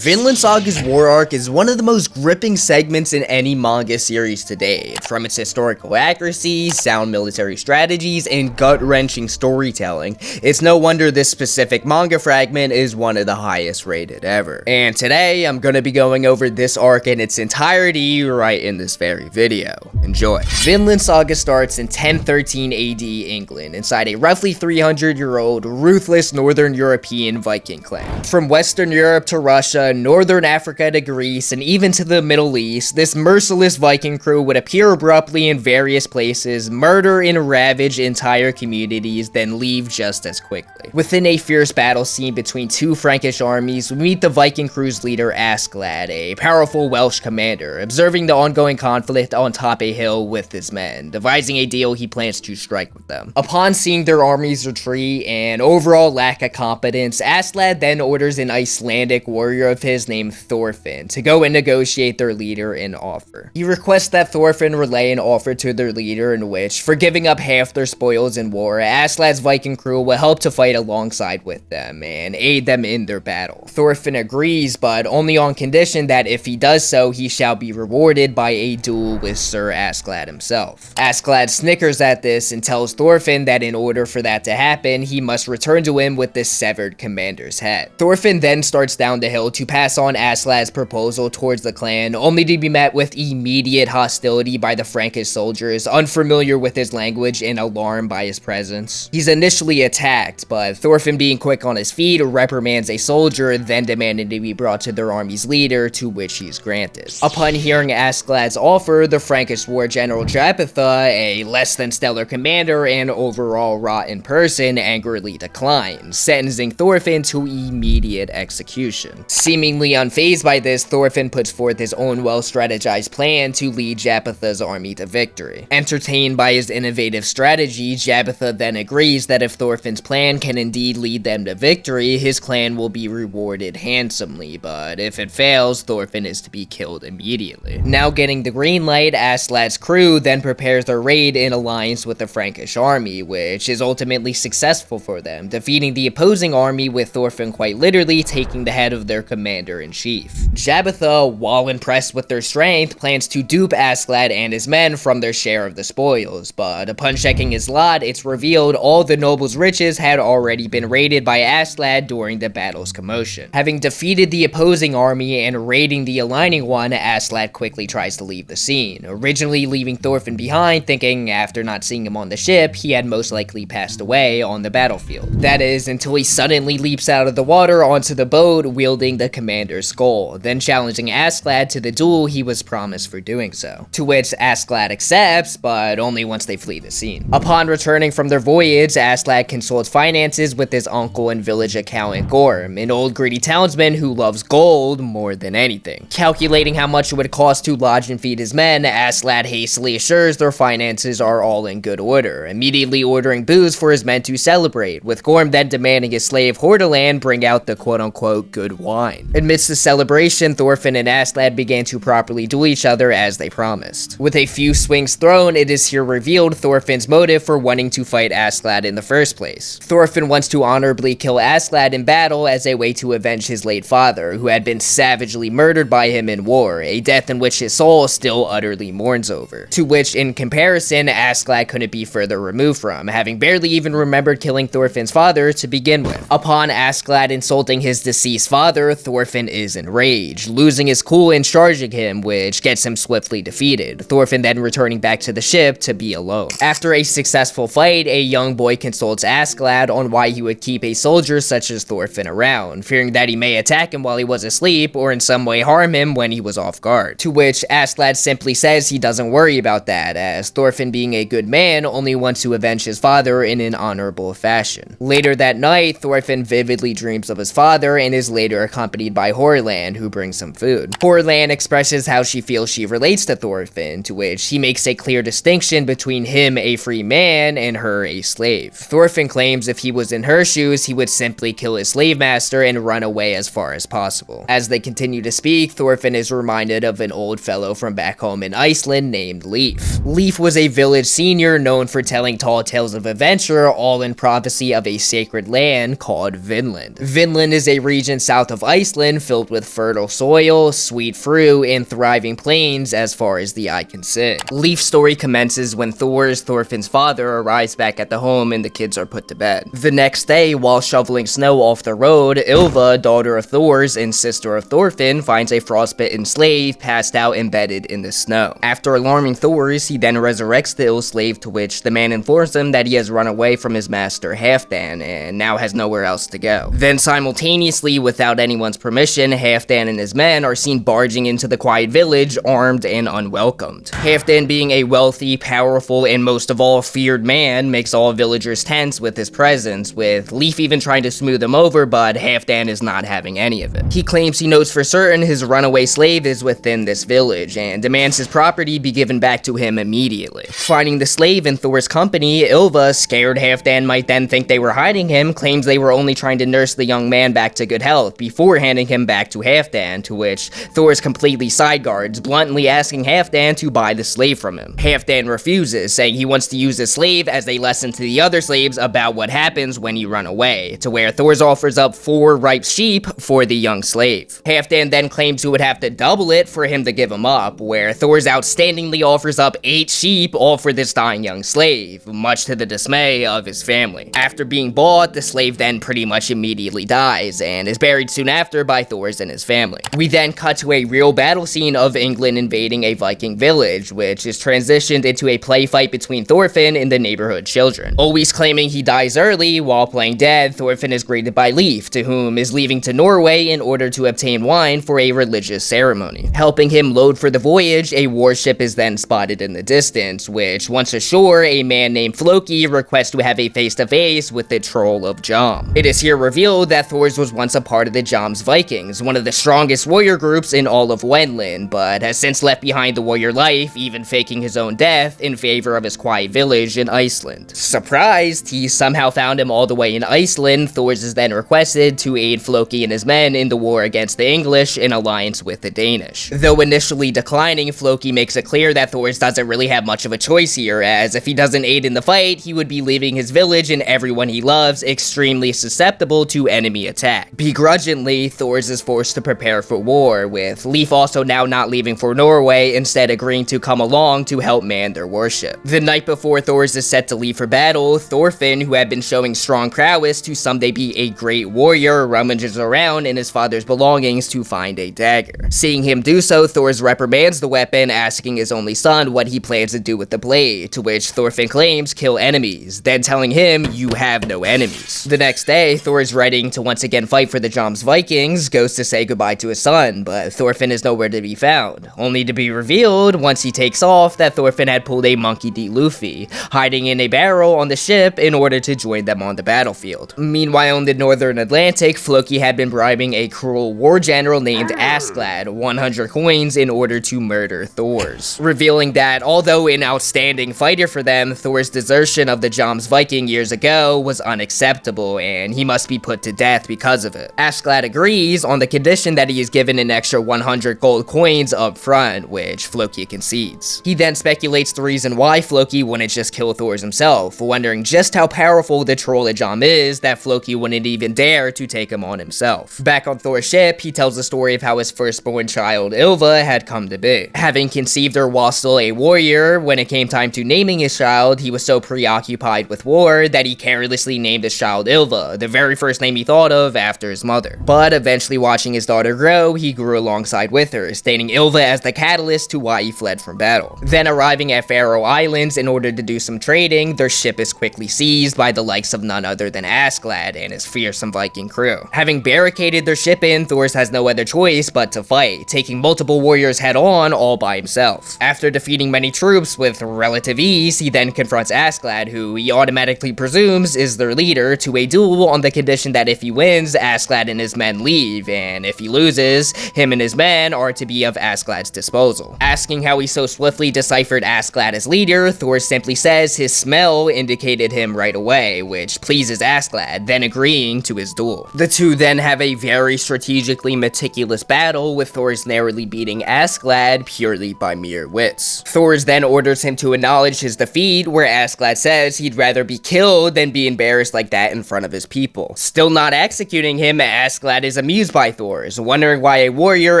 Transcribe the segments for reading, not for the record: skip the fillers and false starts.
Vinland Saga's war arc is one of the most gripping segments in any manga series to date. From its historical accuracy, sound military strategies, and gut-wrenching storytelling, it's no wonder this specific manga fragment is one of the highest rated ever. And today, I'm gonna be going over this arc in its entirety right in this very video. Enjoy. Vinland Saga starts in 1013 AD England, inside a roughly 300-year-old, ruthless Northern European Viking clan. From Western Europe to Russia, Northern Africa to Greece, and even to the Middle East, this merciless Viking crew would appear abruptly in various places, murder and ravage entire communities, then leave just as quickly. Within a fierce battle scene between two Frankish armies, we meet the Viking crew's leader Askeladd, a powerful Welsh commander, observing the ongoing conflict on top a hill with his men, devising a deal he plans to strike with them. Upon seeing their armies retreat and overall lack of competence, Askeladd then orders an Icelandic warrior of his named Thorfinn to go and negotiate their leader an offer. He requests that Thorfinn relay an offer to their leader in which, for giving up half their spoils in war, Askeladd's Viking crew will help to fight alongside with them and aid them in their battle. Thorfinn agrees, but only on condition that if he does so, he shall be rewarded by a duel with Sir Askeladd himself. Askeladd snickers at this and tells Thorfinn that in order for that to happen, he must return to him with the severed commander's head. Thorfinn then starts down the hill to pass on Askeladd's proposal towards the clan, only to be met with immediate hostility by the Frankish soldiers, unfamiliar with his language and alarmed by his presence. He's initially attacked, but Thorfinn, being quick on his feet, reprimands a soldier, then demanding to be brought to their army's leader, to which he's granted. Upon hearing Askeladd's offer, the Frankish war general Japetha, a less than stellar commander and overall rotten person, angrily declines, sentencing Thorfinn to immediate execution. Seemingly unfazed by this, Thorfinn puts forth his own well-strategized plan to lead Japetha's army to victory. Entertained by his innovative strategy, Japetha then agrees that if Thorfinn's plan can indeed lead them to victory, his clan will be rewarded handsomely, but if it fails, Thorfinn is to be killed immediately. Now getting the green light, Askeladd's crew then prepares their raid in alliance with the Frankish army, which is ultimately successful for them, defeating the opposing army with Thorfinn quite literally taking the head of their commander-in-chief. Japetha, while impressed with their strength, plans to dupe Askeladd and his men from their share of the spoils, but upon checking his lot, it's revealed all the noble's riches had already been raided by Askeladd during the battle's commotion. Having defeated the opposing army and raiding the aligning one, Askeladd quickly tries to leave the scene, originally leaving Thorfinn behind, thinking after not seeing him on the ship, he had most likely passed away on the battlefield. That is, until he suddenly leaps out of the water onto the boat, wielding the commander's skull, then challenging Askeladd to the duel he was promised for doing so. To which Askeladd accepts, but only once they flee the scene. Upon returning from their voyage, Askeladd consults finances with his uncle and village accountant Gorm, an old greedy townsman who loves gold more than anything. Calculating how much it would cost to lodge and feed his men, Askeladd hastily assures their finances are all in good order, immediately ordering booze for his men to celebrate, with Gorm then demanding his slave Hordaland bring out the quote-unquote good wine. Amidst the celebration, Thorfinn and Askeladd began to properly duel each other as they promised. With a few swings thrown, it is here revealed Thorfinn's motive for wanting to fight Askeladd in the first place. Thorfinn wants to honorably kill Askeladd in battle as a way to avenge his late father, who had been savagely murdered by him in war, a death in which his soul still utterly mourns over. To which, in comparison, Askeladd couldn't be further removed from, having barely even remembered killing Thorfinn's father to begin with. Upon Askeladd insulting his deceased father, Thorfinn is enraged, losing his cool and charging him, which gets him swiftly defeated, Thorfinn then returning back to the ship to be alone. After a successful fight, a young boy consults Askeladd on why he would keep a soldier such as Thorfinn around, fearing that he may attack him while he was asleep or in some way harm him when he was off guard. To which Askeladd simply says he doesn't worry about that, as Thorfinn, being a good man, only wants to avenge his father in an honorable fashion. Later that night, Thorfinn vividly dreams of his father and is later accompanied by Horland, who brings him food. Horland expresses how she feels she relates to Thorfinn, to which he makes a clear distinction between him, a free man, and her, a slave. Thorfinn claims if he was in her shoes, he would simply kill his slave master and run away as far as possible. As they continue to speak, Thorfinn is reminded of an old fellow from back home in Iceland named Leif. Leif was a village senior known for telling tall tales of adventure, all in prophecy of a sacred land called Vinland. Vinland is a region south of Iceland Iceland filled with fertile soil, sweet fruit, and thriving plains as far as the eye can see. Leif's story commences when Thorfinn's father, arrives back at the home and the kids are put to bed. The next day, while shoveling snow off the road, Ylva, daughter of Thor's and sister of Thorfinn, finds a frostbitten slave passed out embedded in the snow. After alarming Thor's, he then resurrects the ill slave, to which the man informs him that he has run away from his master Halfdan and now has nowhere else to go. Then simultaneously, without anyone's permission, Halfdan and his men are seen barging into the quiet village, armed and unwelcomed. Halfdan, being a wealthy, powerful, and most of all feared man, makes all villagers tense with his presence, with Leif even trying to smooth him over, but Halfdan is not having any of it. He claims he knows for certain his runaway slave is within this village, and demands his property be given back to him immediately. Finding the slave in Thor's company, Ylva, scared Halfdan might then think they were hiding him, claims they were only trying to nurse the young man back to good health before handing him back to Halfdan, to which Thor's completely sideguards, bluntly asking Halfdan to buy the slave from him. Halfdan refuses, saying he wants to use the slave as a lesson to the other slaves about what happens when you run away, to where Thor's offers up 4 ripe sheep for the young slave. Halfdan then claims he would have to double it for him to give him up, where Thor's outstandingly offers up 8 sheep, all for this dying young slave, much to the dismay of his family. After being bought, the slave then pretty much immediately dies, and is buried soon after by Thor's and his family. We then cut to a real battle scene of England invading a Viking village, which is transitioned into a play fight between Thorfinn and the neighborhood children. Always claiming he dies early, while playing dead, Thorfinn is greeted by Leif, to whom is leaving to Norway in order to obtain wine for a religious ceremony. Helping him load for the voyage, a warship is then spotted in the distance, which, once ashore, a man named Floki requests to have a face-to-face with the troll of Jom. It is here revealed that Thor's was once a part of the Jom's Vikings, one of the strongest warrior groups in all of Vinland, but has since left behind the warrior life, even faking his own death in favor of his quiet village in Iceland. Surprised, he somehow found him all the way in Iceland. Thor's is then requested to aid Floki and his men in the war against the English in alliance with the Danish. Though initially declining, Floki makes it clear that Thor's doesn't really have much of a choice here, as if he doesn't aid in the fight, he would be leaving his village and everyone he loves extremely susceptible to enemy attack. Begrudgingly, Thor's is forced to prepare for war, with Leif also now not leaving for Norway, instead agreeing to come along to help man their warship. The night before Thor's is set to leave for battle, Thorfinn, who had been showing strong prowess to someday be a great warrior, rummages around in his father's belongings to find a dagger. Seeing him do so, Thor's reprimands the weapon, asking his only son what he plans to do with the blade, to which Thorfinn claims kill enemies, then telling him, "You have no enemies." The next day, Thor is ready to once again fight for the Jom's Vikings, goes to say goodbye to his son, but Thorfinn is nowhere to be found, only to be revealed once he takes off that Thorfinn had pulled a Monkey D. Luffy, hiding in a barrel on the ship in order to join them on the battlefield. Meanwhile, in the northern Atlantic, Floki had been bribing a cruel war general named Askeladd 100 coins in order to murder Thor's, revealing that although an outstanding fighter for them, Thor's desertion of the Jom's Viking years ago was unacceptable and he must be put to death because of it. Askeladd agrees on the condition that he is given an extra 100 gold coins up front, which Floki concedes. He then speculates the reason why Floki wouldn't just kill Thor's himself, wondering just how powerful the troll of Jom is that Floki wouldn't even dare to take him on himself. Back on Thor's ship, he tells the story of how his firstborn child, Ylva, had come to be. Having conceived her while still a warrior, when it came time to naming his child, he was so preoccupied with war that he carelessly named his child Ylva, the very first name he thought of after his mother. But eventually, watching his daughter grow, he grew alongside with her, stating Ylva as the catalyst to why he fled from battle. Then arriving at Faroe Islands in order to do some trading, their ship is quickly seized by the likes of none other than Askeladd and his fearsome Viking crew. Having barricaded their ship in, Thor's has no other choice but to fight, taking multiple warriors head on all by himself. After defeating many troops with relative ease, he then confronts Askeladd, who he automatically presumes is their leader, to a duel on the condition that if he wins, Askeladd and his men leave, and if he loses, him and his men are to be of Askeladd's disposal. Asking how he so swiftly deciphered Askeladd as leader, Thor simply says his smell indicated him right away, which pleases Askeladd, then agreeing to his duel. The two then have a very strategically meticulous battle, with Thor's narrowly beating Askeladd purely by mere wits. Thor's then orders him to acknowledge his defeat, where Askeladd says he'd rather be killed than be embarrassed like that in front of his people. Still not executing him, Askeladd is amused by Thor's, wondering why a warrior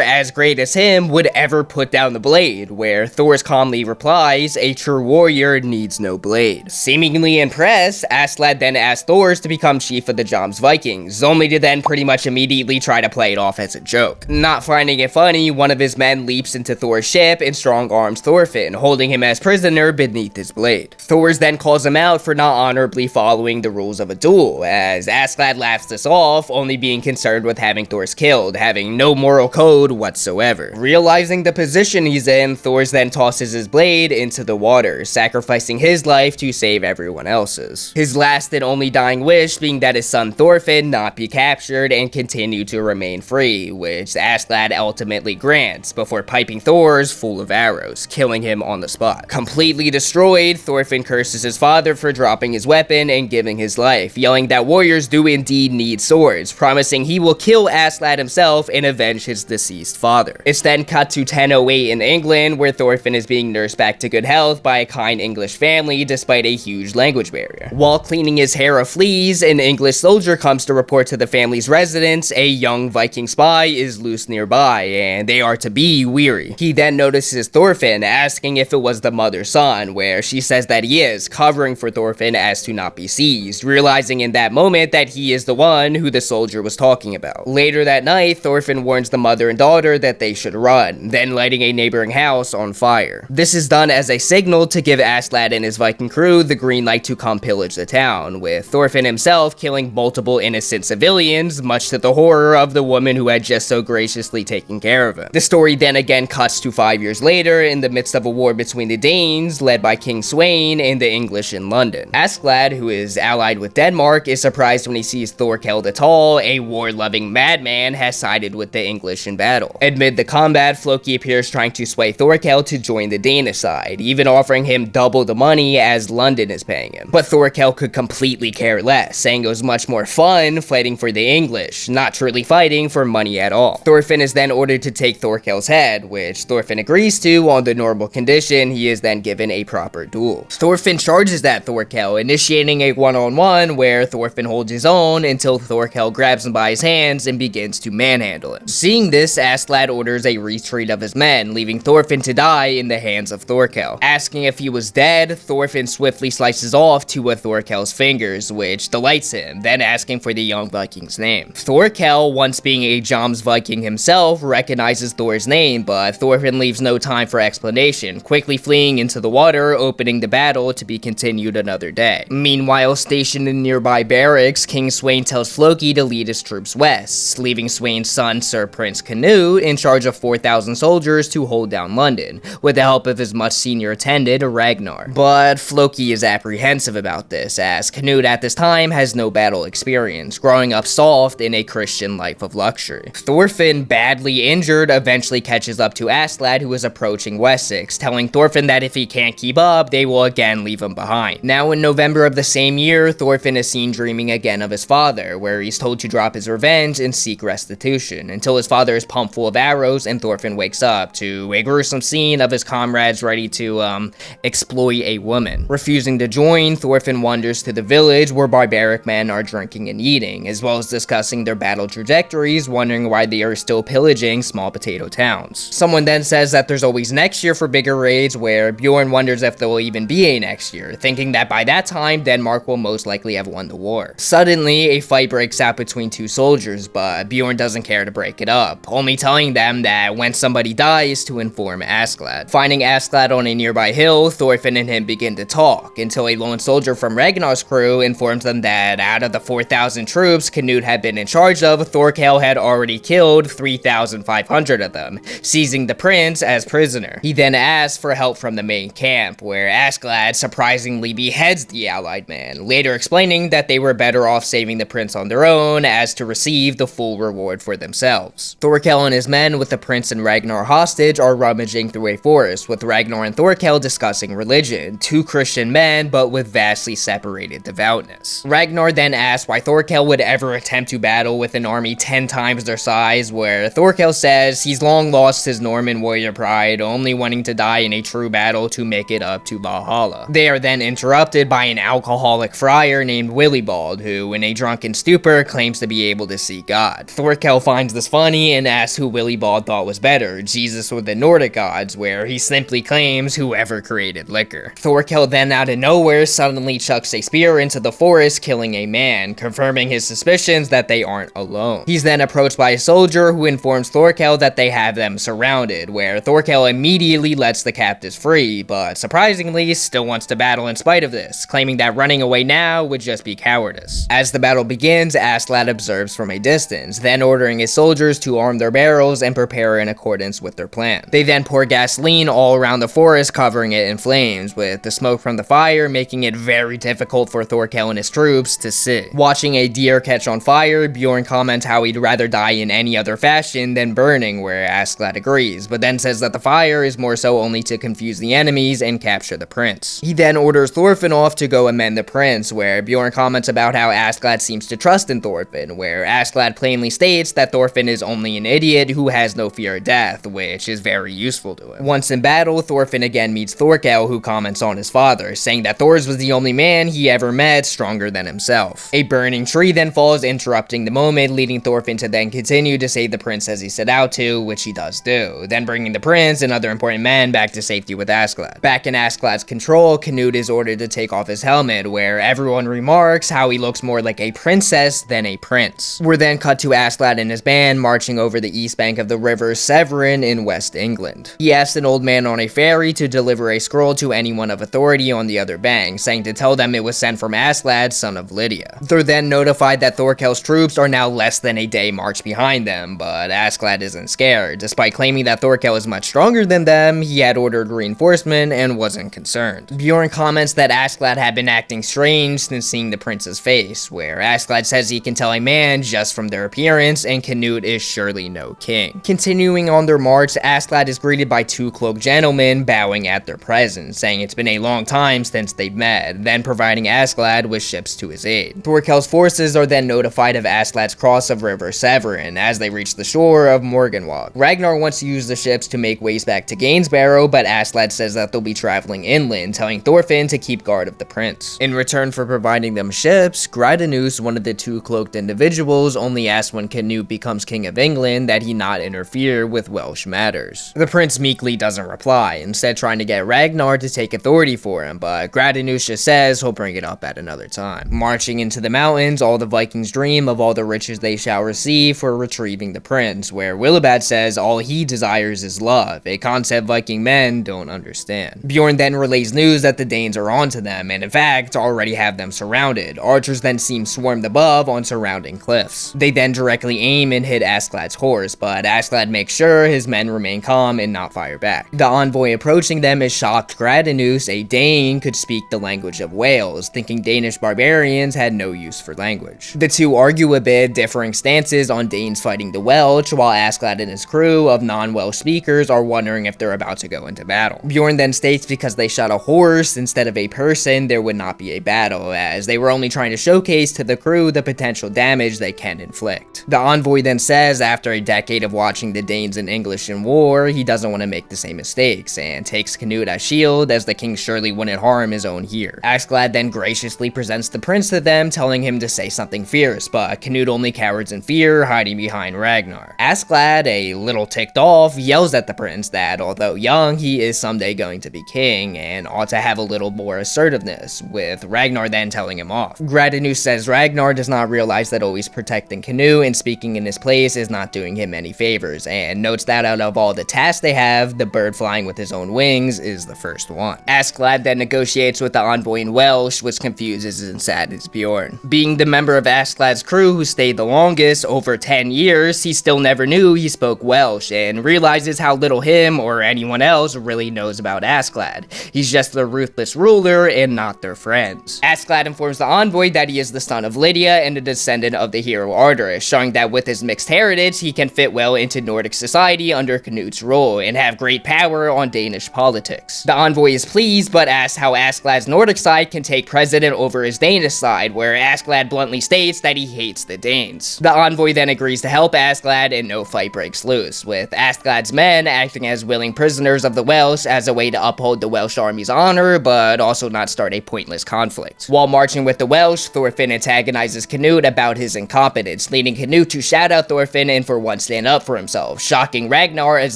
as great as him would ever put down the blade, where Thor's calmly replies, "A true warrior needs no blade." Seemingly impressed, Askeladd then asks Thor to become chief of the Jomsvikings, only to then pretty much immediately try to play it off as a joke. Not finding it funny, one of his men leaps into Thor's ship and strong-arms Thorfinn, holding him as prisoner beneath his blade. Thor then calls him out for not honorably following the rules of a duel, as Askeladd laughs this off, only being concerned with having Thor's killed, having no moral code whatsoever. Realizing the position he's in, Thor then tosses his blade into the water, sacrificing his life to save everyone else's. His last and only dying wish being that his son Thorfinn not be captured and continue to remain free, which Askeladd ultimately grants, before piping Thor's full of arrows, killing him on the spot. Completely destroyed, Thorfinn curses his father for dropping his weapon and giving his life, yelling that warriors do indeed need swords, promising he will kill Askeladd himself and avenge his deceased father. It's then cut to 1008 in England, where Thorfinn is being nursed back to good health by a kind English family despite a huge language barrier. While cleaning his hair of fleas, an English soldier comes to report to the family's residence a young Viking spy is loose nearby, and they are to be weary. He then notices Thorfinn, asking if it was the mother's son, where she says that he is, covering for Thorfinn as to not be seized, realizing in that moment that he is the one who the soldier was talking about. Later that night, Thorfinn warns the mother and daughter that they should run, then lighting a neighboring house on fire. This is done as a signal to give Askeladd and his Viking crew the green light to come pillage the town, with Thorfinn himself killing multiple innocent civilians, much to the horror of the woman who had just so graciously taken care of him. The story then again cuts to 5 years later, in the midst of a war between the Danes, led by King Sweyn, and the English in London. Askeladd, who is allied with Denmark, is surprised when he sees Thorkel the Tall, a war-loving madman, has sided with the English in battle. Amid the combat, Floki appears trying to sway Thorkel to join the Danish side, even offering him double the money as London is paying him. But Thorkel could completely care less, saying it was much more fun fighting for the English, not truly fighting for money at all. Thorfinn is then ordered to take Thorkel's head, which Thorfinn agrees to on the normal condition he is then given a proper duel. Thorfinn charges at Thorkel, initiating a one-on-one where Thorfinn holds his own until Thorkel grabs him by his hands and begins to manhandle him. Seeing this, Askeladd orders a retreat of his men, leaving Thorfinn to die in the hands of Thorkel. Asking if he was dead, Thorfinn swiftly slices off two of Thorkel's fingers, which delights him, then asking for the young Viking's name. Thorkel, once being a Jomsviking himself, recognizes Thor's name, but Thorfinn leaves no time for explanation, quickly fleeing into the water, opening the battle to be continued another day. Meanwhile, stationed in nearby barracks, King Sweyn tells Floki to lead his troops west, leaving Sweyn's son Sir Prince Canute in charge of 4,000 soldiers to hold down London, with the help of his much senior attendant Ragnar. But Floki is apprehensive about this, as Canute at this time has no battle experience, growing up soft in a Christian life of luxury. Thorfinn, badly injured, eventually catches up to Askeladd, who is approaching Wessex, telling Thorfinn that if he can't keep up, they will again leave him behind. Now in November of the same year, Thorfinn is seen dreaming again of his father, where he's told to drop his revenge and seek restitution, until his father is pumped full of arrows and Thorfinn wakes up to a gruesome scene of his comrades ready to, exploit a woman. Refusing to join, Thorfinn wanders to the village where barbaric men are drinking and eating, as well as discussing their battle trajectories, wondering why they are still pillaging small potato towns. Someone then says that there's always next year for bigger raids, where Bjorn wonders if there will even be a next year, thinking that by that time, Denmark will most likely have won the war. Suddenly, a fight breaks out between two soldiers, but Bjorn doesn't care to break it up, only telling them that when somebody dies to inform Askeladd. Finding Askeladd on a nearby hill, Thorfinn and him begin to talk, until a lone soldier from Ragnar's crew informs them that out of the 4,000 troops Canute had been in charge of, Thorkel had already killed 3,500 of them, seizing the prince as prisoner. He then asks for help from the main camp, where Askeladd surprisingly beheads the allied man, later explaining that they were better off saving the prince on their own as to receive the full reward for themselves. Thorkel and his men, with the prince and Ragnar hostage, are rummaging through a forest, with Ragnar and Thorkel discussing religion, two Christian men but with vastly separated devoutness. Ragnar then asks why Thorkel would ever attempt to battle with an army 10 times their size, where Thorkel says he's long lost his Norman warrior pride, only wanting to die in a true battle to make it up to Valhalla. They are then interrupted by an alcoholic friar named Willibald, who in a drunken stupor claims to be able to see be God. Thorkel finds this funny and asks who Willibald thought was better, Jesus or the Nordic gods, where he simply claims whoever created liquor. Thorkel then out of nowhere suddenly chucks a spear into the forest, killing a man, confirming his suspicions that they aren't alone. He's then approached by a soldier who informs Thorkel that they have them surrounded, where Thorkel immediately lets the captives free, but surprisingly still wants to battle in spite of this, claiming that running away now would just be cowardice. As the battle begins, Askeladd observes from a distance, then ordering his soldiers to arm their barrels and prepare in accordance with their plan. They then pour gasoline all around the forest, covering it in flames, with the smoke from the fire making it very difficult for Thorkel and his troops to see. Watching a deer catch on fire, Bjorn comments how he'd rather die in any other fashion than burning, where Askeladd agrees, but then says that the fire is more so only to confuse the enemies and capture the prince. He then orders Thorfinn off to go amend the prince, where Bjorn comments about how Askeladd seems to trust in Thorfinn, where Askeladd plainly states that Thorfinn is only an idiot who has no fear of death, which is very useful to him. Once in battle, Thorfinn again meets Thorkel, who comments on his father, saying that Thors was the only man he ever met stronger than himself. A burning tree then falls, interrupting the moment, leading Thorfinn to then continue to save the prince as he set out to, which he does do, then bringing the prince and other important men back to safety with Askeladd. Back in Askeladd's control, Canute is ordered to take off his helmet, where everyone remarks how he looks more like a princess than a prince. We're then cut to Askeladd and his band marching over the east bank of the river Severn in West England. He asks an old man on a ferry to deliver a scroll to anyone of authority on the other bank, saying to tell them it was sent from Askeladd, son of Lydia. They're then notified that Thorkel's troops are now less than a day march behind them, but Askeladd isn't scared. Despite claiming that Thorkel is much stronger than them, he had ordered reinforcement and wasn't concerned. Bjorn comments that Askeladd had been acting strange since seeing the prince's face, where Askeladd says he can tell a man just from their appearance, and Canute is surely no king. Continuing on their march, Askeladd is greeted by two cloaked gentlemen bowing at their presence, saying it's been a long time since they've met, then providing Askeladd with ships to his aid. Thorkel's forces are then notified of Askeladd's cross of River Severn as they reach the shore of Morganwalk. Ragnar wants to use the ships to make ways back to Gainsborough, but Askeladd says that they'll be traveling inland, telling Thorfinn to keep guard of the prince. In return for providing them ships, Greidanus, one of the two cloaked individuals, only asks when Canute becomes king of England that he not interfere with Welsh matters. The prince meekly doesn't reply, instead trying to get Ragnar to take authority for him, but Greidanus just says he'll bring it up at another time. Marching into the mountains, all the Vikings dream of all the riches they shall receive for retrieving the prince, where Willibald says all he desires is love, a concept Viking men don't understand. Bjorn then relays news that the Danes are onto them, and in fact already have them surrounded. Archers then seem swarmed above on surrounding cliffs. They then directly aim and hit Askeladd's horse, but Askeladd makes sure his men remain calm and not fire back. The envoy approaching them is shocked Greidanus, a Dane, could speak the language of Wales, thinking Danish barbarians had no use for language. The two argue a bit, differing stances on Danes fighting the Welsh, while Askeladd and his crew of non-Welsh speakers are wondering if they're about to go into battle. Bjorn then states because they shot a horse instead of a person, there would not be a battle, as they were only trying to showcase to the crew the potential damage they can inflict. The envoy then says after a decade of watching the Danes and English in war, he doesn't want to make the same mistakes, and takes Canute as shield, as the king surely wouldn't harm his own here. Askeladd then graciously presents the prince to them, telling him to say something fierce, but Canute only cowers in fear, hiding behind Ragnar. Askeladd, a little ticked off, yells at the prince that although young, he is someday going to be king, and ought to have a little more assertiveness, with Ragnar then telling him off. Greidanus says Ragnar does not realize that always protecting Canute and speaking in his place is not doing him any favors, and notes that out of all the tasks they have, the bird flying with his own wings is the first one. Askeladd then negotiates with the envoy in Welsh, which confuses and saddens Bjorn. Being the member of Askeladd's crew who stayed the longest, over 10 years, he still never knew he spoke Welsh, and realizes how little him or anyone else really knows about Askeladd. He's just their ruthless ruler and not their friends. Askeladd informs the envoy that he is the son of Lydia and a descendant of the hero Arthur, showing that with his mixed heritage, he can fit well into Nordic society under Canute's rule, and have great power on Danish politics. The envoy is pleased, but asks how Askeladd's Nordic side can take precedent over his Danish side, where Askeladd bluntly states that he hates the Danes. The envoy then agrees to help Askeladd, and no fight breaks loose, with Askeladd's men acting as willing prisoners of the Welsh as a way to uphold the Welsh army's honor, but also not start a pointless conflict. While marching with the Welsh, Thorfinn antagonizes Canute about his incompetence, confidence, leading Canute to shout out Thorfinn and for once stand up for himself, shocking Ragnar as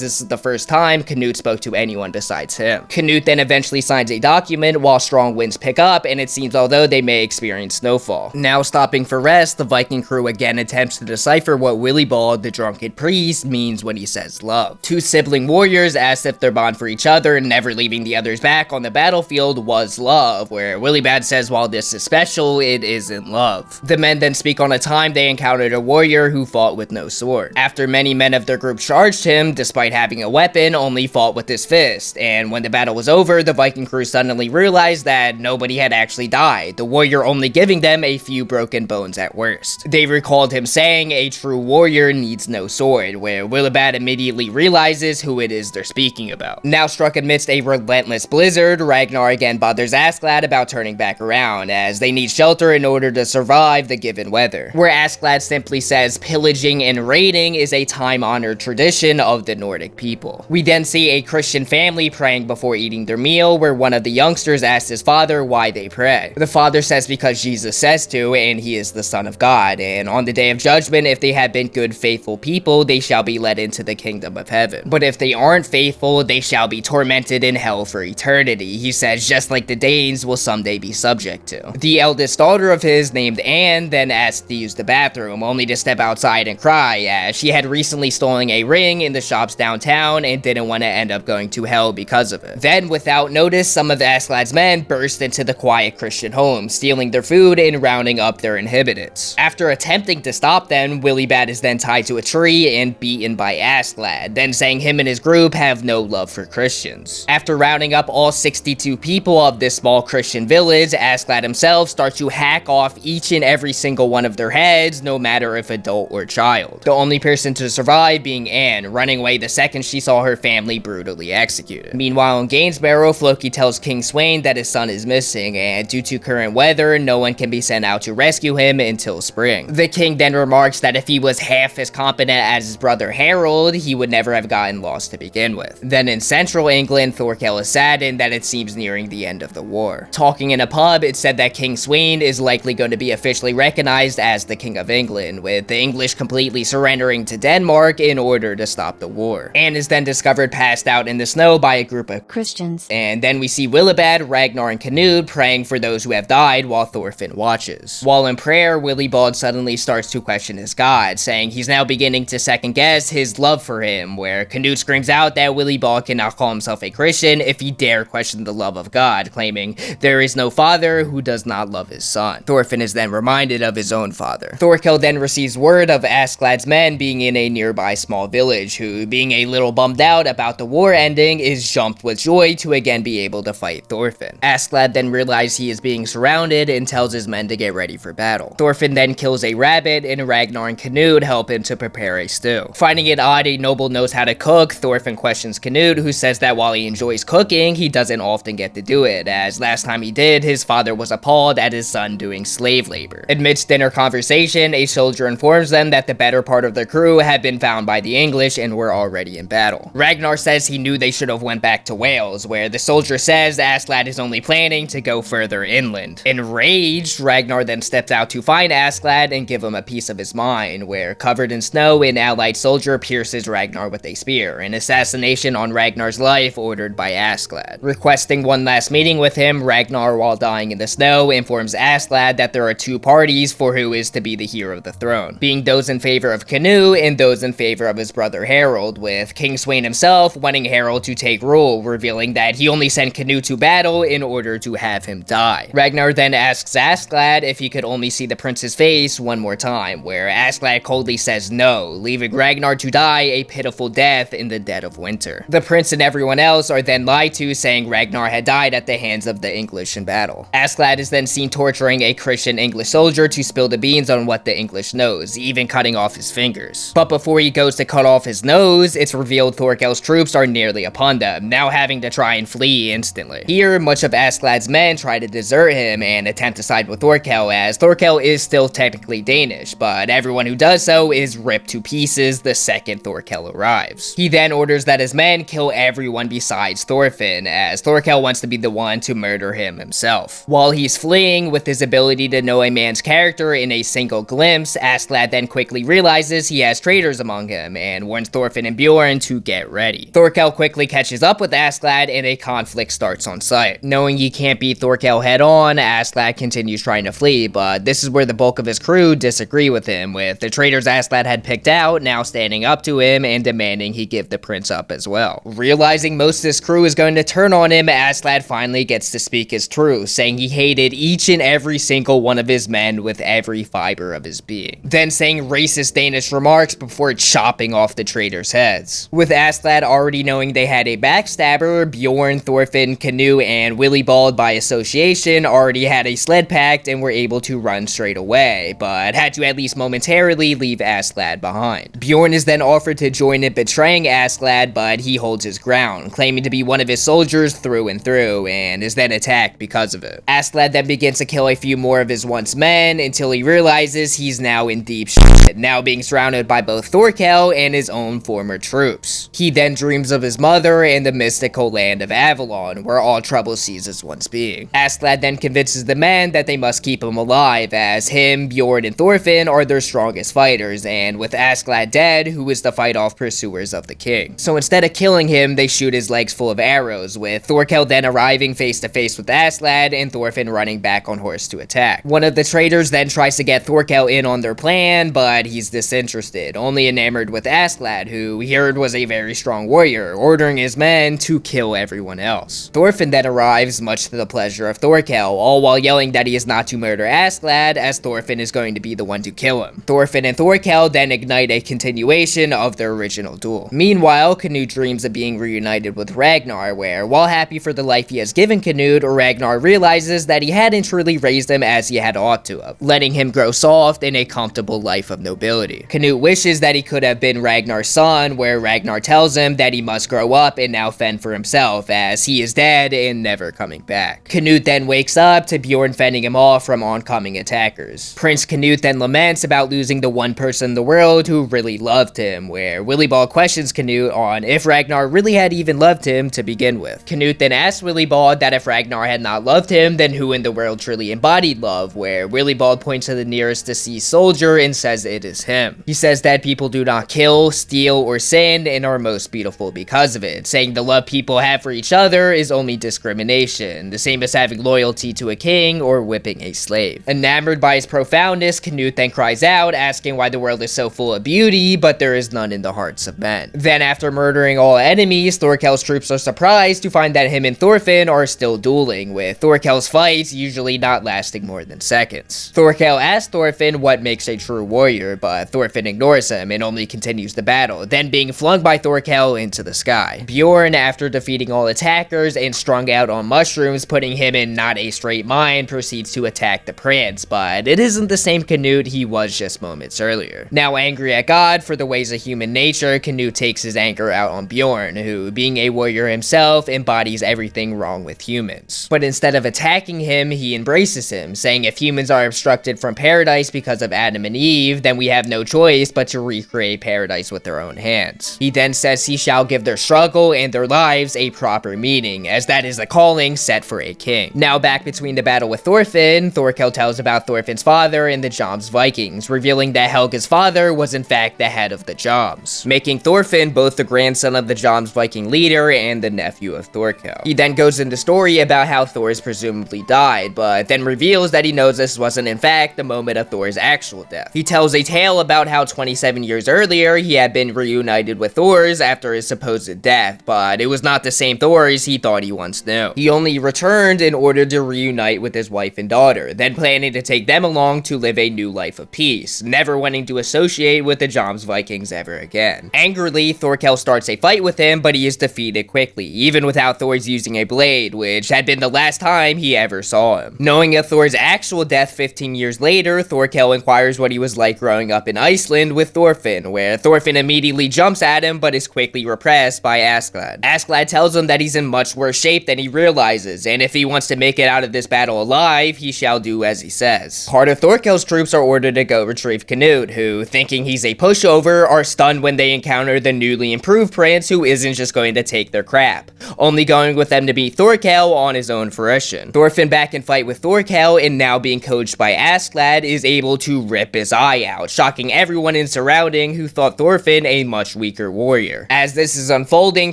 this is the first time Canute spoke to anyone besides him. Canute then eventually signs a document while strong winds pick up, and it seems although they may experience snowfall. Now stopping for rest, the Viking crew again attempts to decipher what Willibald, the drunken priest, means when he says love. Two sibling warriors asked if their bond for each other, never leaving the other's back on the battlefield, was love, where Willibald says while this is special, it isn't love. The men then speak on a time they encountered a warrior who fought with no sword. After many men of their group charged him, despite having a weapon, only fought with his fist, and when the battle was over, the Viking crew suddenly realized that nobody had actually died, the warrior only giving them a few broken bones at worst. They recalled him saying a true warrior needs no sword, where Willibald immediately realizes who it is they're speaking about. Now struck amidst a relentless blizzard, Ragnar again bothers Askeladd about turning back around, as they need shelter in order to survive the given weather. Where Askeladd simply says pillaging and raiding is a time-honored tradition of the Nordic people. We then see a Christian family praying before eating their meal, where one of the youngsters asks his father why they pray. The father says because Jesus says to, and he is the Son of God, and on the day of judgment, if they have been good, faithful people, they shall be led into the kingdom of heaven. But if they aren't faithful, they shall be tormented in hell for eternity. He says just like the Danes will someday be subject to. The eldest daughter of his, named Anne, then asked to use the bathroom, only to step outside and cry, as she had recently stolen a ring in the shops downtown and didn't want to end up going to hell because of it. Then, without notice, some of Askeladd's men burst into the quiet Christian home, stealing their food and rounding up their inhabitants. After attempting to stop them, Willibald is then tied to a tree and beaten by Askeladd, then saying him and his group have no love for Christians. After rounding up all 62 people of this small Christian village, Askeladd himself starts to hack off each and every single one of their heads, no matter if adult or child. The only person to survive being Anne, running away the second she saw her family brutally executed. Meanwhile, in Gainsborough, Floki tells King Sweyn that his son is missing, and due to current weather, no one can be sent out to rescue him until spring. The king then remarks that if he was half as competent as his brother Harold, he would never have gotten lost to begin with. Then in central England, Thorkel is saddened that it seems nearing the end of the war. Talking in a pub, it said that King Sweyn is likely going to be officially recognized as the King of England, with the English completely surrendering to Denmark in order to stop the war. Anne is then discovered passed out in the snow by a group of Christians. And then we see Willibald, Ragnar, and Canute praying for those who have died while Thorfinn watches. While in prayer, Willibald suddenly starts to question his god, saying he's now beginning to second guess his love for him, where Canute screams out that Willibald cannot call himself a Christian if he dare question the love of God, claiming there is no father who does not love his son. Thorfinn is then reminded of his own father. Thorkel then receives word of Askeladd's men being in a nearby small village, who, being a little bummed out about the war ending, is jumped with joy to again be able to fight Thorfinn. Askeladd then realizes he is being surrounded and tells his men to get ready for battle. Thorfinn then kills a rabbit, and Ragnar and Canute help him to prepare a stew. Finding it odd a noble knows how to cook, Thorfinn questions Canute, who says that while he enjoys cooking, he doesn't often get to do it, as last time he did, his father was appalled at his son doing slave labor. Amidst dinner conversation, a soldier informs them that the better part of their crew had been found by the English and were already in battle. Ragnar says he knew they should have went back to Wales, where the soldier says Askeladd is only planning to go further inland. Enraged, Ragnar then steps out to find Askeladd and give him a piece of his mind, where, covered in snow, an allied soldier pierces Ragnar with a spear, an assassination on Ragnar's life ordered by Askeladd. Requesting one last meeting with him, Ragnar, while dying in the snow, informs Askeladd that there are two parties for who is to be the heir of the throne, being those in favor of Canute and those in favor of his brother Harold, with King Sweyn himself wanting Harold to take rule, revealing that he only sent Canute to battle in order to have him die. Ragnar then asks Askeladd if he could only see the prince's face one more time, where Askeladd coldly says no, leaving Ragnar to die a pitiful death in the dead of winter. The prince and everyone else are then lied to, saying Ragnar had died at the hands of the English in battle. Askeladd is then seen torturing a Christian English soldier to spill the beans on what the English knows, even cutting off his fingers. But before he goes to cut off his nose, it's revealed Thorkel's troops are nearly upon them, now having to try and flee instantly. Here, much of Askeladd's men try to desert him and attempt to side with Thorkel, as Thorkel is still technically Danish, but everyone who does so is ripped to pieces the second Thorkel arrives. He then orders that his men kill everyone besides Thorfinn, as Thorkel wants to be the one to murder him himself. While he's fleeing, with his ability to know a man's character in a single glimpse, glimpse, Askeladd then quickly realizes he has traitors among him and warns Thorfinn and Bjorn to get ready. Thorkel quickly catches up with Askeladd and a conflict starts on sight. Knowing he can't beat Thorkel head on, Askeladd continues trying to flee, but this is where the bulk of his crew disagree with him, with the traitors Askeladd had picked out now standing up to him and demanding he give the prince up as well. Realizing most of his crew is going to turn on him, Askeladd finally gets to speak his truth, saying he hated each and every single one of his men with every fiber of his being, then saying racist Danish remarks before chopping off the traitors' heads. With Askeladd already knowing they had a backstabber, Bjorn, Thorfinn, Canute, and Willibald by association already had a sled pact and were able to run straight away, but had to at least momentarily leave Askeladd behind. Bjorn is then offered to join in betraying Askeladd, but he holds his ground, claiming to be one of his soldiers through and through, and is then attacked because of it. Askeladd then begins to kill a few more of his once men until he realizes he's now in deep shit, now being surrounded by both Thorkel and his own former troops. He then dreams of his mother and the mystical land of Avalon, where all trouble ceases once being. Askeladd then convinces the men that they must keep him alive, as him, Bjorn, and Thorfinn are their strongest fighters, and with Askeladd dead, who is to fight off pursuers of the king. So instead of killing him, they shoot his legs full of arrows, with Thorkel then arriving face to face with Askeladd and Thorfinn running back on horse to attack. One of the traitors then tries to get Thorkel in on their plan, but he's disinterested, only enamored with Askeladd, who he heard was a very strong warrior, ordering his men to kill everyone else. Thorfinn then arrives, much to the pleasure of Thorkel, all while yelling that he is not to murder Askeladd, as Thorfinn is going to be the one to kill him. Thorfinn and Thorkel then ignite a continuation of their original duel. Meanwhile, Canute dreams of being reunited with Ragnar, where, while happy for the life he has given Canute, Ragnar realizes that he hadn't truly raised him as he had ought to have, letting him grow soft in a comfortable life of nobility. Canute wishes that he could have been Ragnar's son, where Ragnar tells him that he must grow up and now fend for himself, as he is dead and never coming back. Canute then wakes up to Bjorn fending him off from oncoming attackers. Prince Canute then laments about losing the one person in the world who really loved him, where Willibald questions Canute on if Ragnar really had even loved him to begin with. Canute then asks Willibald that if Ragnar had not loved him, then who in the world truly embodied love, where Willibald points to the nearest deceased soldier and says it is him. He says that people do not kill, steal, or sin and are most beautiful because of it, saying the love people have for each other is only discrimination, the same as having loyalty to a king or whipping a slave. Enamored by his profoundness, Canute then cries out, asking why the world is so full of beauty, but there is none in the hearts of men. Then after murdering all enemies, Thorkel's troops are surprised to find that him and Thorfinn are still dueling, with Thorkel's fights usually not lasting more than seconds. Thorkel asks Thorfinn what makes a true warrior, but Thorfinn ignores him and only continues the battle, then being flung by Thorkel into the sky. Bjorn, after defeating all attackers and strung out on mushrooms, putting him in not a straight mind, proceeds to attack the prince, but it isn't the same Canute he was just moments earlier. Now angry at God for the ways of human nature, Canute takes his anger out on Bjorn, who, being a warrior himself, embodies everything wrong with humans. But instead of attacking him, he embraces him, saying if humans are obstructed from paradise because of Adam and Eve, then we have no choice but to recreate paradise with their own hands. He then says he shall give their struggle and their lives a proper meaning, as that is the calling set for a king. Now back between the battle with Thorfinn, Thorkel tells about Thorfinn's father and the Joms Vikings, revealing that Helga's father was in fact the head of the Joms, making Thorfinn both the grandson of the Joms Viking leader and the nephew of Thorkel. He then goes into story about how Thor's presumably died, but then reveals that he knows this wasn't in fact the moment of Thor's actual death. He tells a tale about how 27 years earlier he had been reunited with Thor's after his supposed death, but it was not the same Thor as he thought he once knew. He only returned in order to reunite with his wife and daughter, then planning to take them along to live a new life of peace, never wanting to associate with the Joms Vikings ever again. Angrily, Thorkel starts a fight with him, but he is defeated quickly, even without Thor's using a blade, which had been the last time he ever saw him. Knowing of Thor's actual death 15 years later, Thorkel inquires what he was like growing up in Iceland with Thorfinn, where Thorfinn immediately jumps at him but is quickly repressed by Askeladd. Askeladd tells him that he's in much worse shape than he realizes, and if he wants to make it out of this battle alive, he shall do as he says. Part of Thorkel's troops are ordered to go retrieve Canute, who, thinking he's a pushover, are stunned when they encounter the newly improved prince who isn't just going to take their crap, only going with them to beat Thorkel on his own fruition. Thorfinn back in fight with Thorkel, and now being coached by Askeladd, is able able to rip his eye out, shocking everyone in surrounding who thought Thorfinn a much weaker warrior. As this is unfolding,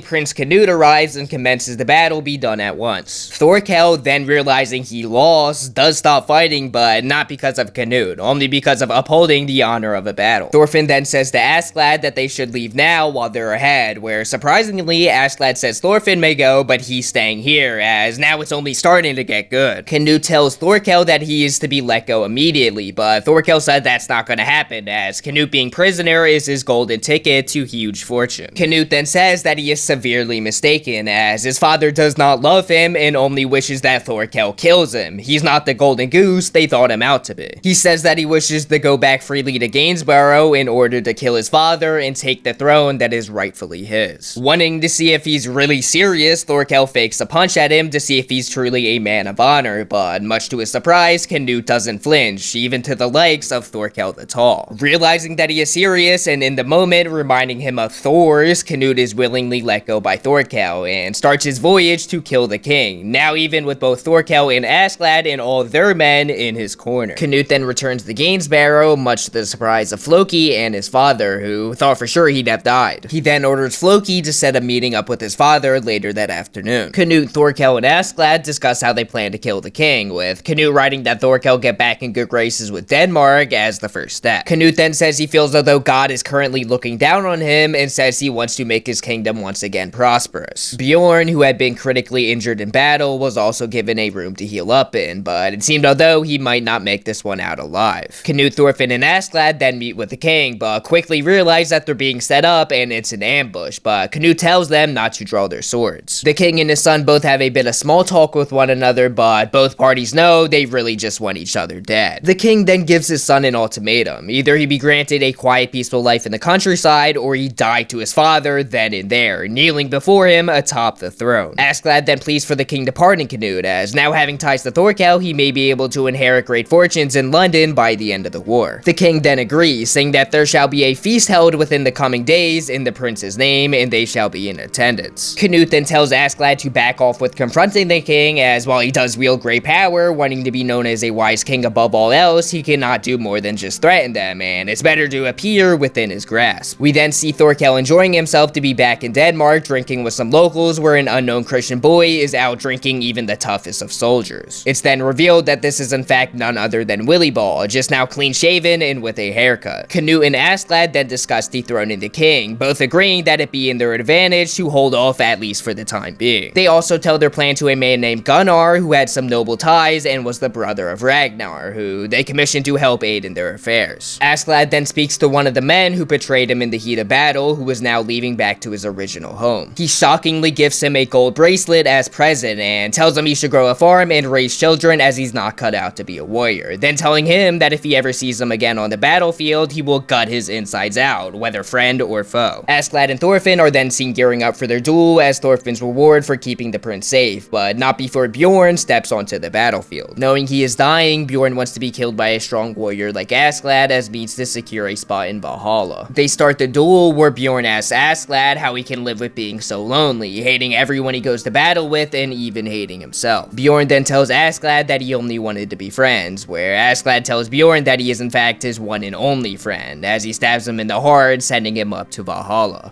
Prince Canute arrives and commences the battle be done at once. Thorkel, then realizing he lost, does stop fighting, but not because of Canute, only because of upholding the honor of a battle. Thorfinn then says to Askeladd that they should leave now while they're ahead, where surprisingly, Askeladd says Thorfinn may go, but he's staying here, as now it's only starting to get good. Canute tells Thorkel that he is to be let go immediately, but Thorkel said that's not gonna happen, as Canute being prisoner is his golden ticket to huge fortune. Canute then says that he is severely mistaken, as his father does not love him and only wishes that Thorkel kills him. He's not the golden goose they thought him out to be. He says that he wishes to go back freely to Gainsborough in order to kill his father and take the throne that is rightfully his. Wanting to see if he's really serious, Thorkel fakes a punch at him to see if he's truly a man of honor, but much to his surprise, Canute doesn't flinch, even to the likes of Thorkel the Tall. Realizing that he is serious and in the moment reminding him of Thor's, Canute is willingly let go by Thorkel and starts his voyage to kill the king, now even with both Thorkel and Askeladd and all their men in his corner. Canute then returns to Gainsborough, much to the surprise of Floki and his father, who thought for sure he'd have died. He then orders Floki to set a meeting up with his father later that afternoon. Canute, Thorkel, and Askeladd discuss how they plan to kill the king, with Canute writing that Thorkel get back in good graces with Denmark as the first step. Canute then says he feels as though God is currently looking down on him and says he wants to make his kingdom once again prosperous. Bjorn, who had been critically injured in battle, was also given a room to heal up in, but it seemed although he might not make this one out alive. Canute, Thorfinn, and Askeladd then meet with the king, but quickly realize that they're being set up and it's an ambush, but Canute tells them not to draw their swords. The king and his son both have a bit of small talk with one another, but both parties know they really just want each other dead. The king then gives his son an ultimatum. Either he be granted a quiet, peaceful life in the countryside, or he die to his father then and there, kneeling before him atop the throne. Askeladd then pleads for the king to pardon Canute, as now having ties to Thorkel, he may be able to inherit great fortunes in London by the end of the war. The king then agrees, saying that there shall be a feast held within the coming days in the prince's name, and they shall be in attendance. Canute then tells Askeladd to back off with confronting the king, as while he does wield great power, wanting to be known as a wise king above all else, he cannot do more than just threaten them, and it's better to appear within his grasp. We then see Thorkel enjoying himself to be back in Denmark, drinking with some locals, where an unknown Christian boy is out drinking even the toughest of soldiers. It's then revealed that this is in fact none other than Willibald, just now clean shaven and with a haircut. Canute and Askeladd then discuss dethroning the king, both agreeing that it be in their advantage to hold off at least for the time being. They also tell their plan to a man named Gunnar, who had some noble ties and was the brother of Ragnar, who they commissioned to help aid in their affairs. Askeladd then speaks to one of the men who betrayed him in the heat of battle, who is now leaving back to his original home. He shockingly gives him a gold bracelet as present and tells him he should grow a farm and raise children, as he's not cut out to be a warrior, then telling him that if he ever sees him again on the battlefield, he will gut his insides out, whether friend or foe. Askeladd and Thorfinn are then seen gearing up for their duel as Thorfinn's reward for keeping the prince safe, but not before Bjorn steps onto the battlefield. Knowing he is dying, Bjorn wants to be killed by a strong warrior like Askeladd, as means to secure a spot in Valhalla. They start the duel where Bjorn asks Askeladd how he can live with being so lonely, hating everyone he goes to battle with and even hating himself. Bjorn then tells Askeladd that he only wanted to be friends, where Askeladd tells Bjorn that he is in fact his one and only friend, as he stabs him in the heart, sending him up to Valhalla.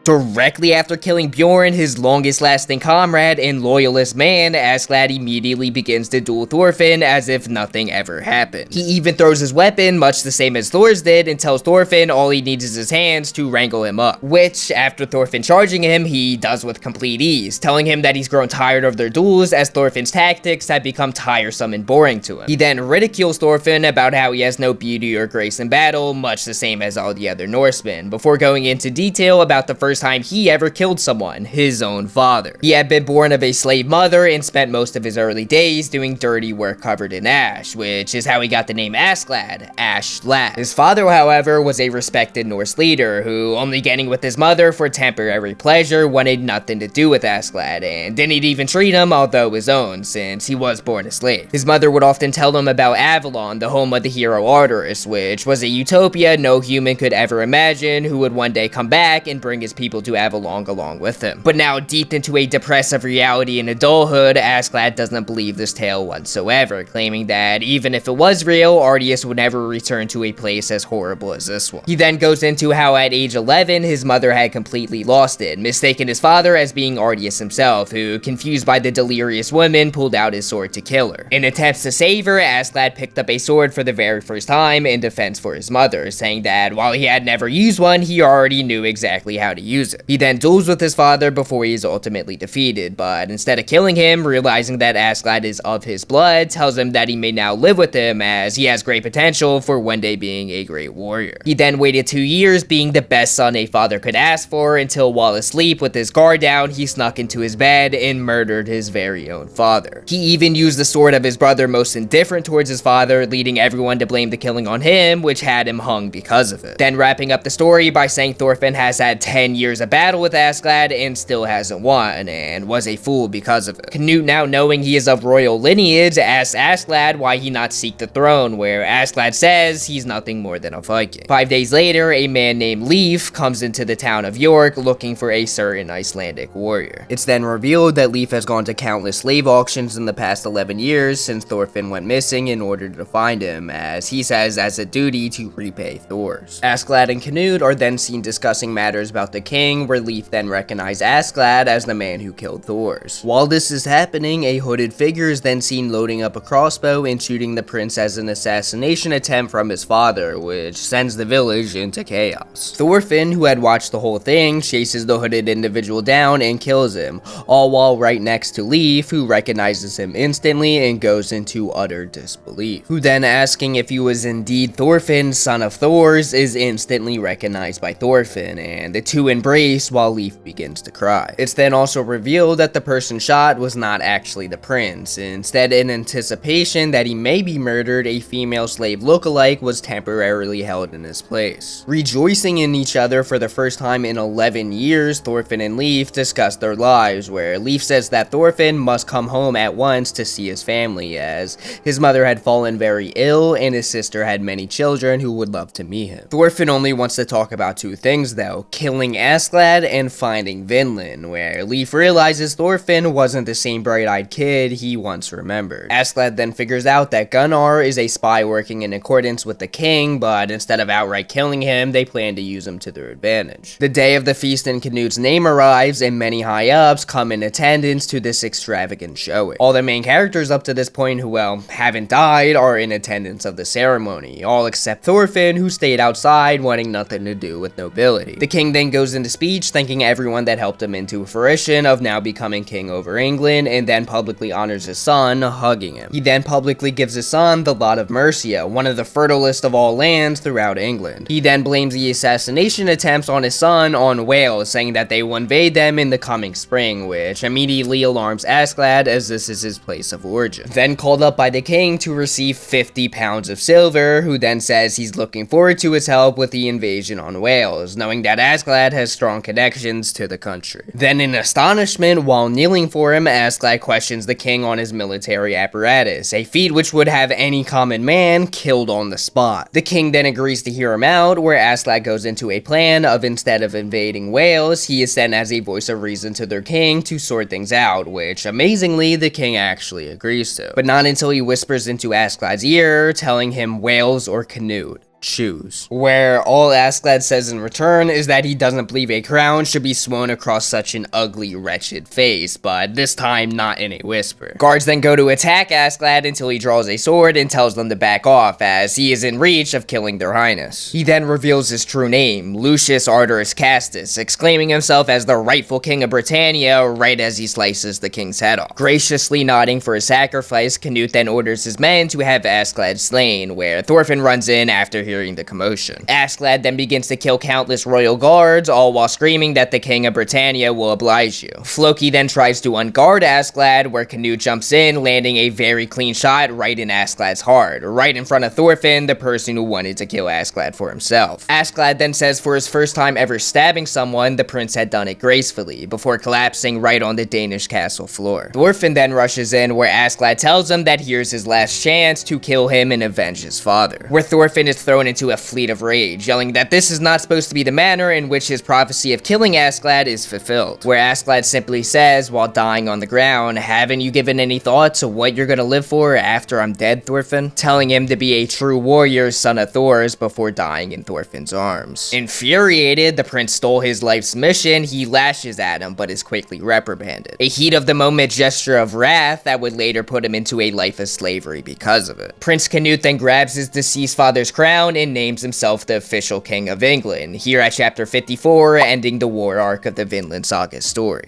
Directly after killing Bjorn, his longest lasting comrade and loyalist man, Askeladd immediately begins to duel Thorfinn as if nothing ever happened. He even throws his weapon, much the same as Thor's did, and tells Thorfinn all he needs is his hands to wrangle him up, which, after Thorfinn charging him, he does with complete ease, telling him that he's grown tired of their duels as Thorfinn's tactics have become tiresome and boring to him. He then ridicules Thorfinn about how he has no beauty or grace in battle, much the same as all the other Norsemen, before going into detail about the first time he ever killed someone, his own father. He had been born of a slave mother and spent most of his early days doing dirty work covered in ash, which is how he got the name Askeladd, Ash Lad. His father, however, was a respected Norse leader who, only getting with his mother for temporary pleasure, wanted nothing to do with Askeladd and didn't even treat him although his own, since he was born a slave. His mother would often tell him about Avalon, the home of the hero Arteris, which was a utopia no human could ever imagine, who would one day come back and bring his people people to have along with him. But now deep into a depressive reality in adulthood, Askeladd doesn't believe this tale whatsoever, claiming that even if it was real, Arceus would never return to a place as horrible as this one. He then goes into how at age 11, his mother had completely lost it, mistaken his father as being Arceus himself, who, confused by the delirious woman, pulled out his sword to kill her. In attempts to save her, Askeladd picked up a sword for the very first time in defense for his mother, saying that while he had never used one, he already knew exactly how to use it. He then duels with his father before he is ultimately defeated, but instead of killing him, realizing that Askeladd is of his blood, tells him that he may now live with him as he has great potential for one day being a great warrior. He then waited 2 years, being the best son a father could ask for, until while asleep with his guard down, he snuck into his bed and murdered his very own father. He even used the sword of his brother most indifferent towards his father, leading everyone to blame the killing on him, which had him hung because of it. Then wrapping up the story by saying Thorfinn has had 10 years of battle with Askeladd and still hasn't won, and was a fool because of it. Canute, now knowing he is of royal lineage, asks Askeladd why he not seek the throne, where Askeladd says he's nothing more than a Viking. 5 days later, a man named Leif comes into the town of York looking for a certain Icelandic warrior. It's then revealed that Leif has gone to countless slave auctions in the past 11 years since Thorfinn went missing in order to find him, as he says as a duty to repay Thor's. Askeladd and Canute are then seen discussing matters about the king, where Leif then recognizes Askeladd as the man who killed Thor's. While this is happening, a hooded figure is then seen loading up a crossbow and shooting the prince as an assassination attempt from his father, which sends the village into chaos. Thorfinn, who had watched the whole thing, chases the hooded individual down and kills him, all while right next to Leif, who recognizes him instantly and goes into utter disbelief. Who then, asking if he was indeed Thorfinn, son of Thor's, is instantly recognized by Thorfinn, and the two embrace while Leif begins to cry. It's then also revealed that the person shot was not actually the prince. Instead, in anticipation that he may be murdered, a female slave lookalike was temporarily held in his place. Rejoicing in each other for the first time in 11 years, Thorfinn and Leif discuss their lives, where Leif says that Thorfinn must come home at once to see his family, as his mother had fallen very ill and his sister had many children who would love to meet him. Thorfinn only wants to talk about two things though, killing Askeladd and finding Vinland, where Leif realizes Thorfinn wasn't the same bright-eyed kid he once remembered. Askeladd then figures out that Gunnar is a spy working in accordance with the king, but instead of outright killing him, they plan to use him to their advantage. The day of the feast in Canute's name arrives, and many high-ups come in attendance to this extravagant showing. All the main characters up to this point who, well, haven't died are in attendance of the ceremony, all except Thorfinn, who stayed outside wanting nothing to do with nobility. The king then goes into speech thanking everyone that helped him into fruition of now becoming king over England, and then publicly honors his son, hugging him. He then publicly gives his son the lot of Mercia, one of the fertilest of all lands throughout England. He then blames the assassination attempts on his son on Wales, saying that they will invade them in the coming spring, which immediately alarms Askeladd as this is his place of origin. Then called up by the king to receive 50 pounds of silver, who then says he's looking forward to his help with the invasion on Wales, knowing that Askeladd has strong connections to the country. Then in astonishment, while kneeling for him, Askeladd questions the king on his military apparatus, a feat which would have any common man killed on the spot. The king then agrees to hear him out, where Askeladd goes into a plan of instead of invading Wales, he is sent as a voice of reason to their king to sort things out, which amazingly the king actually agrees to. But not until he whispers into Askeladd's ear, telling him Wales or Canute. Choose. Where all Askeladd says in return is that he doesn't believe a crown should be sworn across such an ugly, wretched face, but this time not in a whisper. Guards then go to attack Askeladd until he draws a sword and tells them to back off, as he is in reach of killing their highness. He then reveals his true name, Lucius Arduris Castus, exclaiming himself as the rightful king of Britannia right as he slices the king's head off. Graciously nodding for his sacrifice, Canute then orders his men to have Askeladd slain, where Thorfinn runs in after hearing the commotion. Askeladd then begins to kill countless royal guards, all while screaming that the king of Britannia will oblige you. Floki then tries to unguard Askeladd, where Canute jumps in, landing a very clean shot right in Askeladd's heart, right in front of Thorfinn, the person who wanted to kill Askeladd for himself. Askeladd then says for his first time ever stabbing someone, the prince had done it gracefully, before collapsing right on the Danish castle floor. Thorfinn then rushes in, where Askeladd tells him that here's his last chance to kill him and avenge his father. Where Thorfinn is thrown thrown into a fleet of rage, yelling that this is not supposed to be the manner in which his prophecy of killing Askeladd is fulfilled. Where Askeladd simply says, while dying on the ground, "Haven't you given any thought to what you're gonna live for after I'm dead, Thorfinn?" Telling him to be a true warrior, son of Thor's, before dying in Thorfinn's arms. Infuriated, the prince stole his life's mission. He lashes at him, but is quickly reprimanded. A heat-of-the-moment gesture of wrath that would later put him into a life of slavery because of it. Prince Canute then grabs his deceased father's crown and names himself the official king of England, here at chapter 54, ending the war arc of the Vinland Saga story.